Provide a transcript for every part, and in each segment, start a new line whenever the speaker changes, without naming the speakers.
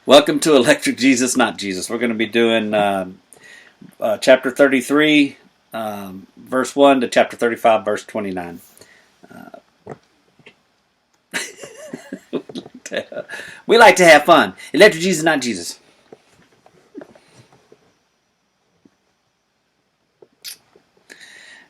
Welcome to Electric Jesus, Not Jesus. We're going to be doing chapter 33, verse 1 to chapter 35, verse 29. We like to have fun. Electric Jesus, Not Jesus.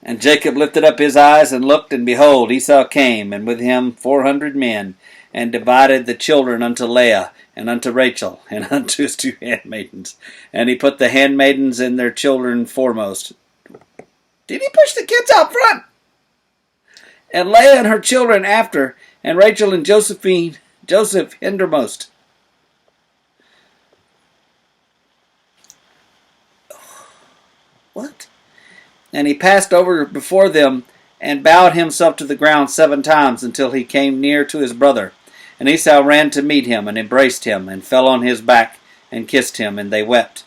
And Jacob lifted up his eyes and looked, and behold, Esau came, and with him 400 men, and divided the children unto Leah, and unto Rachel, and unto his 2 handmaidens. And he put the handmaidens and their children foremost. Did he push the kids out front? And Leah and her children after, and Rachel and Joseph hindermost. What? And he passed over before them, and bowed himself to the ground 7 times, until he came near to his brother. And Esau ran to meet him, and embraced him, and fell on his back, and kissed him, and they wept.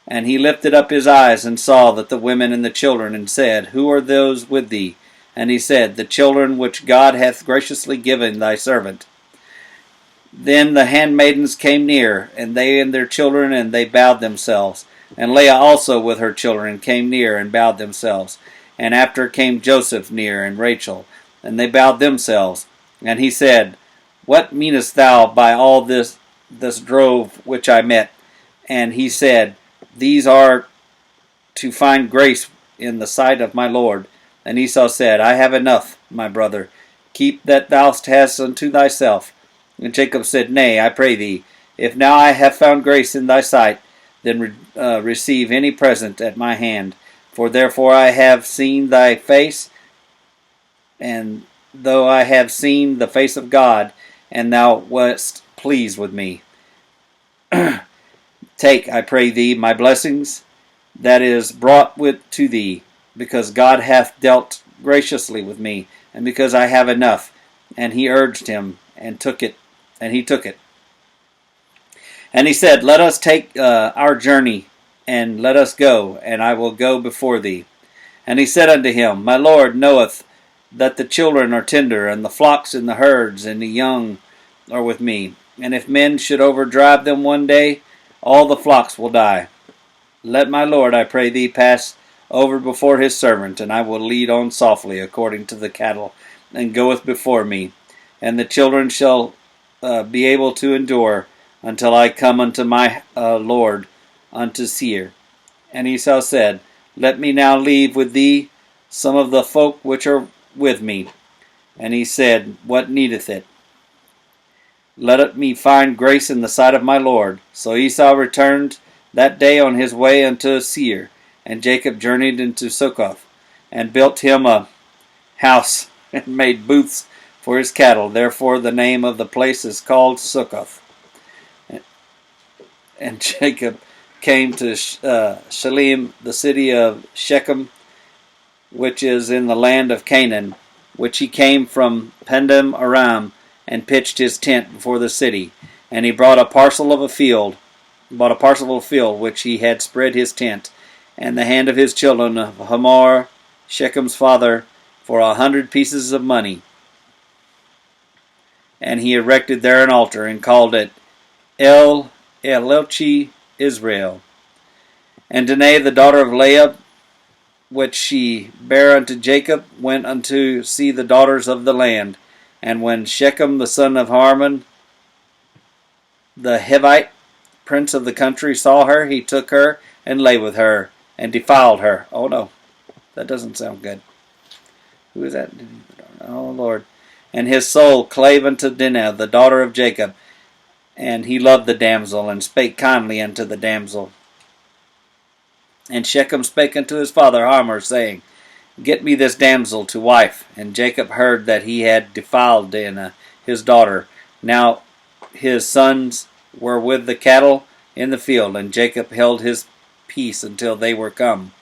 And he lifted up his eyes, and saw that the women and the children, and said, Who are those with thee? And he said, The children which God hath graciously given thy servant. Then the handmaidens came near, and they and their children, and they bowed themselves. And Leah also with her children came near, and bowed themselves. And after came Joseph near, and Rachel, and they bowed themselves. And he said, What meanest thou by all this drove which I met? And he said, These are to find grace in the sight of my Lord. And Esau said, I have enough, my brother. Keep that thou hast unto thyself. And Jacob said, Nay, I pray thee, if now I have found grace in thy sight, then receive any present at my hand. For therefore I have seen thy face, and though I have seen the face of God, and thou wast pleased with me. Take, I pray thee, my blessings that is brought to thee, because God hath dealt graciously with me, and because I have enough. And he urged him, and took it, and he took it. And he said, Let us take our journey, and let us go, and I will go before thee. And he said unto him, My Lord knoweth that the children are tender, and the flocks and the herds and the young are with me. And if men should overdrive them one day, all the flocks will die. Let my Lord, I pray thee, pass over before his servant, and I will lead on softly according to the cattle, and goeth before me. And the children shall be able to endure until I come unto my Lord, unto Seir. And Esau said, Let me now leave with thee some of the folk which are with me. And he said, What needeth it? Let me find grace in the sight of my Lord. So Esau returned that day on his way unto Seir. And Jacob journeyed into Succoth, and built him a house, and made booths for his cattle. Therefore the name of the place is called Succoth. And Jacob came to Shalem, the city of Shechem, which is in the land of Canaan, which he came from Padan Aram, and pitched his tent before the city. And he brought a parcel of a field, which he had spread his tent, and the hand of his children of Hamor, Shechem's father, for 100 pieces of money. And he erected there an altar, and called it El Elochi Israel. And Dinah, the daughter of Leah, which she bare unto Jacob, went unto see the daughters of the land. And when Shechem the son of Harmon, the Hivite, prince of the country, saw her, he took her, and lay with her, and defiled her. Oh no, that doesn't sound good. Who is that? Oh Lord. And his soul clave unto Dinah, the daughter of Jacob, and he loved the damsel, and spake kindly unto the damsel. And Shechem spake unto his father Hamor, saying, Get me this damsel to wife. And Jacob heard that he had defiled Dinah, his daughter. Now his sons were with the cattle in the field, and Jacob held his peace until they were come.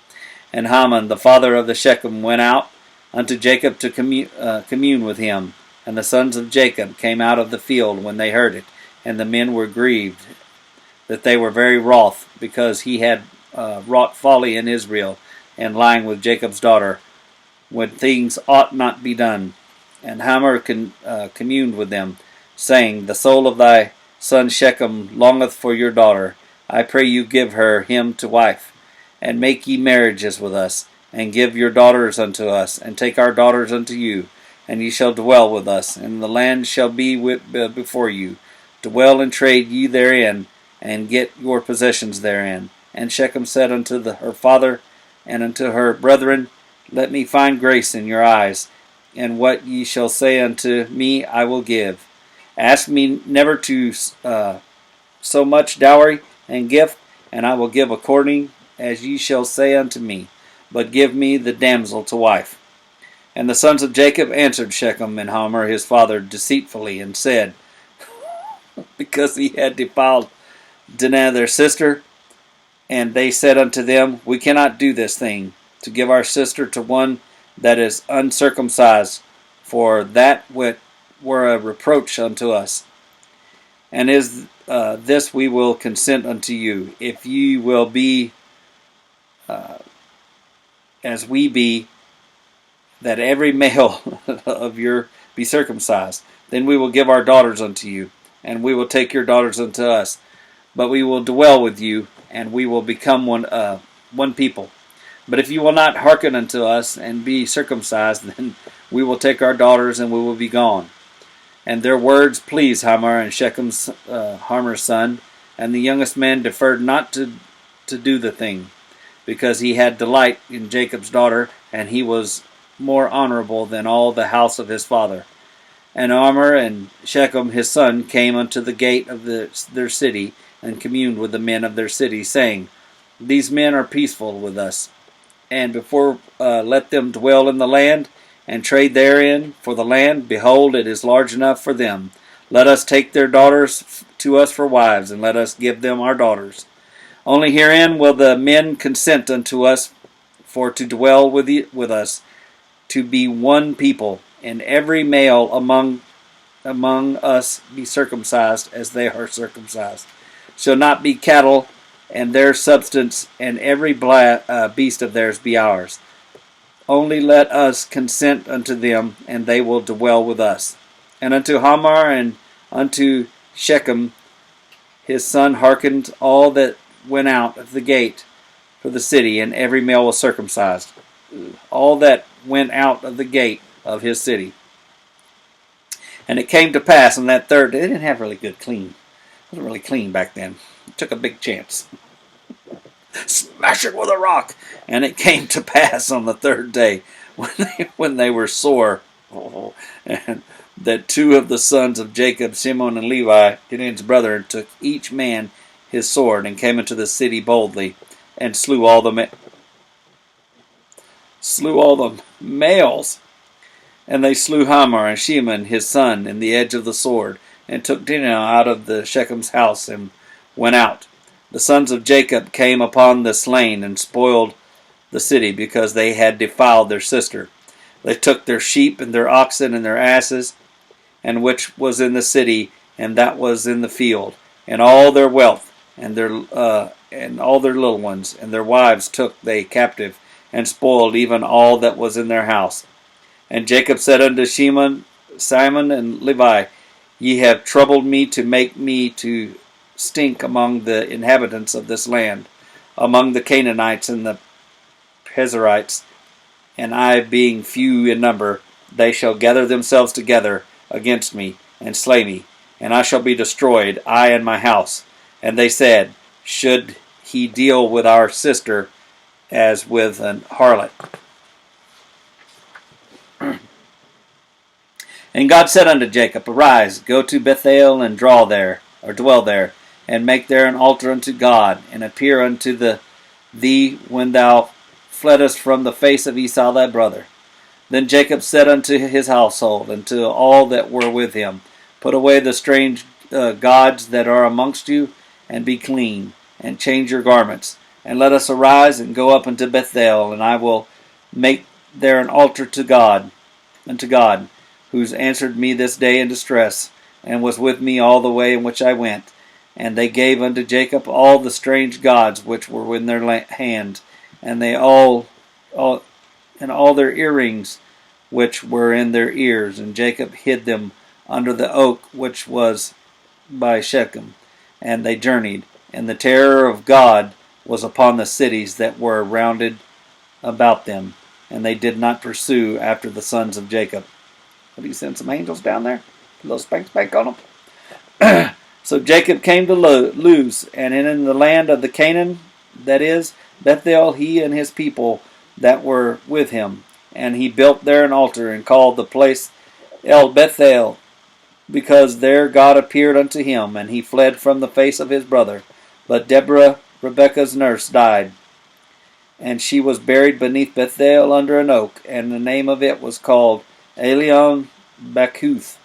And Haman, the father of the Shechem, went out unto Jacob to commune with him. And the sons of Jacob came out of the field when they heard it. And the men were grieved, that they were very wroth, because he had wrought folly in Israel, and lying with Jacob's daughter, when things ought not be done. And Hamor communed with them, saying, The soul of thy son Shechem longeth for your daughter. I pray you give him to wife, and make ye marriages with us, and give your daughters unto us, and take our daughters unto you, and ye shall dwell with us, and the land shall be before you. Dwell and trade ye therein, and get your possessions therein. And Shechem said unto her father and unto her brethren, Let me find grace in your eyes, and what ye shall say unto me I will give. Ask me never to so much dowry and gift, and I will give according as ye shall say unto me. But give me the damsel to wife. And the sons of Jacob answered Shechem and Hamor his father deceitfully, and said, because he had defiled Dinah their sister, and they said unto them, We cannot do this thing, to give our sister to one that is uncircumcised, for that were a reproach unto us. And is this we will consent unto you, if ye will be as we be, that every male of your be circumcised. Then we will give our daughters unto you, and we will take your daughters unto us. But we will dwell with you, and we will become one people. But if you will not hearken unto us and be circumcised, then we will take our daughters, and we will be gone. And their words pleased Hamor and Shechem's Hamor's son, and the youngest man deferred not to do the thing, because he had delight in Jacob's daughter, and he was more honorable than all the house of his father. And Hamor and Shechem his son came unto the gate of their city, and communed with the men of their city, saying, These men are peaceful with us, and before let them dwell in the land, and trade therein, for the land, behold, it is large enough for them. Let us take their daughters to us for wives, and let us give them our daughters. Only herein will the men consent unto us, for to dwell with us, to be one people, and every male among us be circumcised as they are circumcised. Shall not be cattle, and their substance, and every beast of theirs be ours. Only let us consent unto them, and they will dwell with us. And unto Hamor and unto Shechem his son hearkened all that went out of the gate for the city, and every male was circumcised. All that went out of the gate of his city. And it came to pass on that third day, they didn't have really good clean. It wasn't really clean back then. It took a big chance. Smash it with a rock. And it came to pass on the third day, when they were sore, and that two of the sons of Jacob, Simeon and Levi, Gideon's brother, took each man his sword, and came into the city boldly, and slew all the males. And they slew Hamor and Shimon his son in the edge of the sword, and took Dinah out of the Shechem's house, and went out. The sons of Jacob came upon the slain, and spoiled the city, because they had defiled their sister. They took their sheep, and their oxen, and their asses, and which was in the city, and that was in the field, and all their wealth, and all their little ones, and their wives took they captive, and spoiled even all that was in their house. And Jacob said unto Simon and Levi, Ye have troubled me to make me to stink among the inhabitants of this land, among the Canaanites and the Perizzites, and I being few in number, they shall gather themselves together against me, and slay me, and I shall be destroyed, I and my house. And they said, Should he deal with our sister as with an harlot? And God said unto Jacob, Arise, go to Bethel, and dwell there, and make there an altar unto God, and appear unto thee when thou fleddest from the face of Esau thy brother. Then Jacob said unto his household, and to all that were with him, Put away the strange gods that are amongst you, and be clean, and change your garments, and let us arise and go up unto Bethel, and I will make there an altar to God, who's answered me this day in distress, and was with me all the way in which I went. And they gave unto Jacob all the strange gods which were in their hand, and all their earrings which were in their ears. And Jacob hid them under the oak which was by Shechem, and they journeyed. And the terror of God was upon the cities that were rounded about them, and they did not pursue after the sons of Jacob. Did he send some angels down there? A little spank on them? So Jacob came to Luz, and in the land of the Canaan, that is, Bethel, he and his people that were with him. And he built there an altar, and called the place El Bethel, because there God appeared unto him, and he fled from the face of his brother. But Deborah, Rebekah's nurse, died, and she was buried beneath Bethel under an oak, and the name of it was called Elion Bakuth.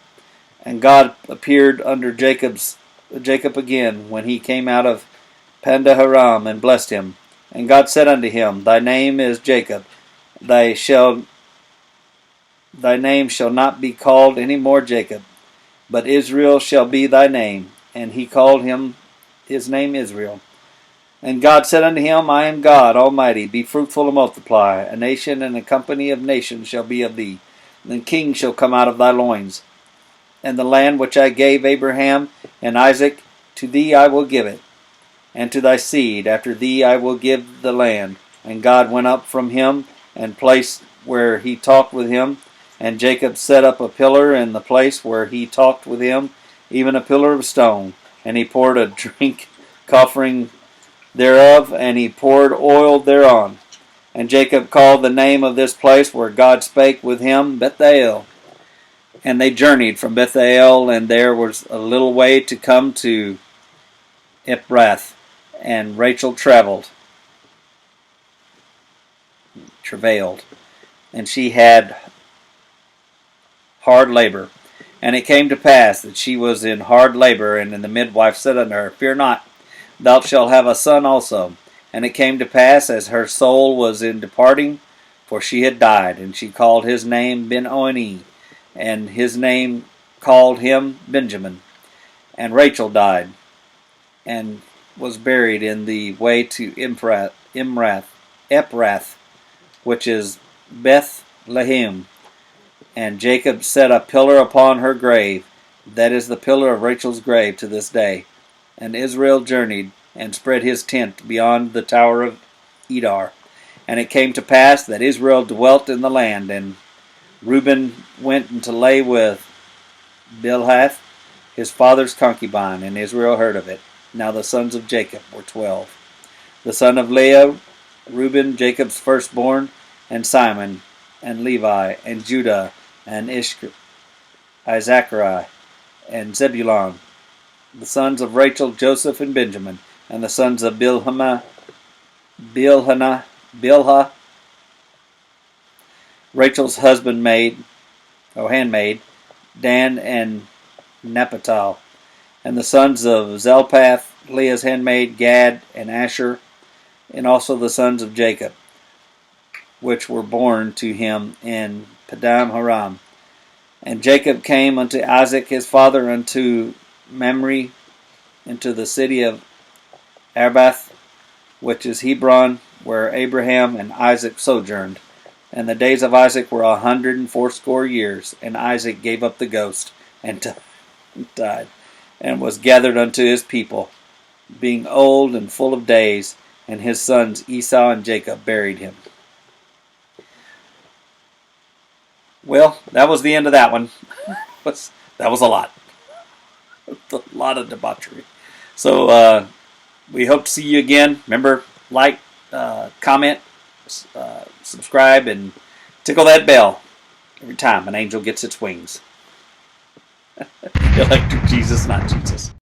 And God appeared under Jacob again when he came out of Pandaharam, and blessed him. And God said unto him, Thy name is Jacob. Thy name shall not be called any more Jacob, but Israel shall be thy name. And he called his name Israel. And God said unto him, I am God Almighty, be fruitful and multiply. A nation and a company of nations shall be of thee, and kings shall come out of thy loins. And the land which I gave Abraham and Isaac, to thee I will give it, and to thy seed after thee I will give the land. And God went up from him, and placed where he talked with him. And Jacob set up a pillar in the place where he talked with him, even a pillar of stone. And he poured a drink offering thereof, and he poured oil thereon. And Jacob called the name of this place where God spake with him Bethel. And they journeyed from Bethel, and there was a little way to come to Ephrath. And Rachel travailed, and she had hard labor. And it came to pass that she was in hard labor, and the midwife said unto her, Fear not, thou shalt have a son also. And it came to pass, as her soul was in departing, for she had died, and she called his name Ben-Oni, and his name called him Benjamin. And Rachel died, and was buried in the way to Ephrath, which is Bethlehem. And Jacob set a pillar upon her grave, that is the pillar of Rachel's grave to this day. And Israel journeyed, and spread his tent beyond the tower of Edar. And it came to pass that Israel dwelt in the land, and Reuben went to lay with Bilhath, his father's concubine, and Israel heard of it. Now the sons of Jacob were 12. The son of Leah, Reuben, Jacob's firstborn, and Simon, and Levi, and Judah, and Issachar, and Zebulun. The sons of Rachel, Joseph, and Benjamin. And the sons of Bilhah, Rachel's handmaid, Dan and Naphtali. And the sons of Zelpath, Leah's handmaid, Gad and Asher, and also the sons of Jacob, which were born to him in Padam Haram. And Jacob came unto Isaac his father unto Mamre, into the city of Arbath, which is Hebron, where Abraham and Isaac sojourned. And the days of Isaac were 180 years, and Isaac gave up the ghost, and died, and was gathered unto his people, being old and full of days, and his sons Esau and Jacob buried him. Well, that was the end of that one. That was a lot. A lot of debauchery. So we hope to see you again. Remember, like, comment, subscribe, and tickle that bell every time an angel gets its wings. Elect Jesus, not Jesus.